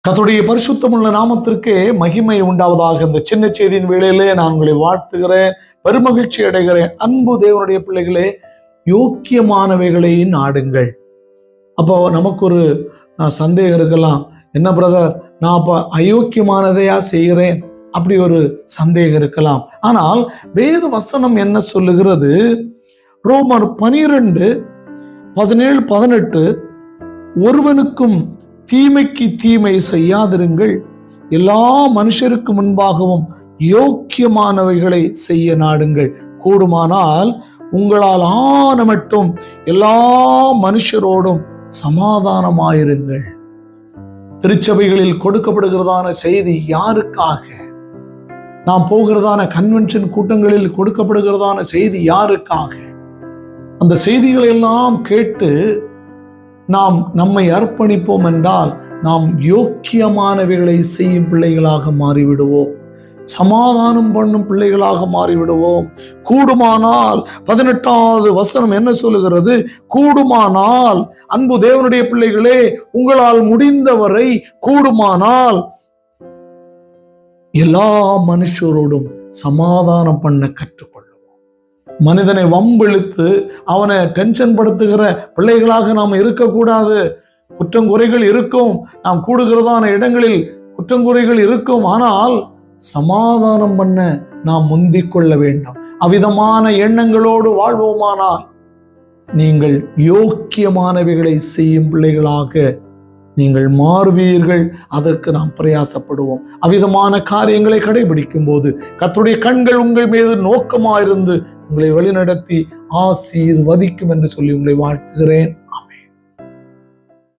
கர்த்தருடைய பரிசுத்தமுள்ள நாமத்திற்கே மகிமை உண்டாவதாக. இந்த சின்ன செய்தியின் வேளையிலே நான் உங்களை வாழ்த்துகிறேன், பெருமகிழ்ச்சி அடைகிறேன். அன்பு தேவனுடைய பிள்ளைகளே, யோக்கியமானவைகளை நாடுங்கள். அப்போ நமக்கு ஒரு சந்தேகம் இருக்கலாம், என்ன பிரதர், நான் அப்ப அயோக்கியமானதையா செய்கிறேன், அப்படி ஒரு சந்தேகம் இருக்கலாம். ஆனால் வேத வசனம் என்ன சொல்லுகிறது? ரோமர் 12:17-18 ஒருவனுக்கும் தீமைக்கு தீமை செய்யாதிருங்கள், எல்லா மனுஷருக்கு முன்பாகவும் யோக்கியமானவைகளை செய்ய நாடுங்கள், கூடுமானால் உங்களால் ஆன மட்டும் எல்லா மனுஷரோடும் சமாதானமாயிருங்கள். திருச்சபைகளில் கொடுக்கப்படுகிறதான செய்தி யாருக்காக? நாம் போகிறதான கன்வென்ஷன் கூட்டங்களில் கொடுக்கப்படுகிறதான செய்தி யாருக்காக? அந்த செய்திகளை எல்லாம் கேட்டு நாம் நம்மை அர்ப்பணிப்போம் என்றால் நாம் யோக்கியமானவைகளை செய்யும் பிள்ளைகளாக மாறிவிடுவோம், சமாதானம் பண்ணும் பிள்ளைகளாக மாறிவிடுவோம். கூடுமானால் 18வது வசனம் என்ன சொல்லுகிறது? கூடுமானால், அன்பு தேவனுடைய பிள்ளைகளே, உங்களால் முடிந்தவரை கூடுமானால் எல்லா மனுஷரோடும் சமாதானம் பண்ண கற்றுக்கொள்ளும். மனிதனை வம்பிழுத்து அவனை டென்ஷன் படுத்துகிற பிள்ளைகளாக நாம் இருக்கக்கூடாது. குற்றங்குறைகள் இருக்கும், நாம் கூடுகிறதான இடங்களில் குற்றங்குறைகள் இருக்கும், ஆனால் சமாதானம் பண்ண நாம் முந்திக் கொள்ள வேண்டும். அவ்விதமான எண்ணங்களோடு வாழ்வோமானால் நீங்கள் யோக்கியமானவைகளை செய்யும் பிள்ளைகளாக நீங்கள் மாறுவீர்கள். அதற்கு நாம் பிரயாசப்படுவோம். அவ்விதமான காரியங்களை கடைபிடிக்கும் போது கர்த்தருடைய கண்கள் உங்கள் மீது நோக்கமாயிருந்து உங்களை வழிநடத்தி ஆசீர்வதிக்கும் என்று சொல்லி உங்களை வாழ்த்துகிறேன்.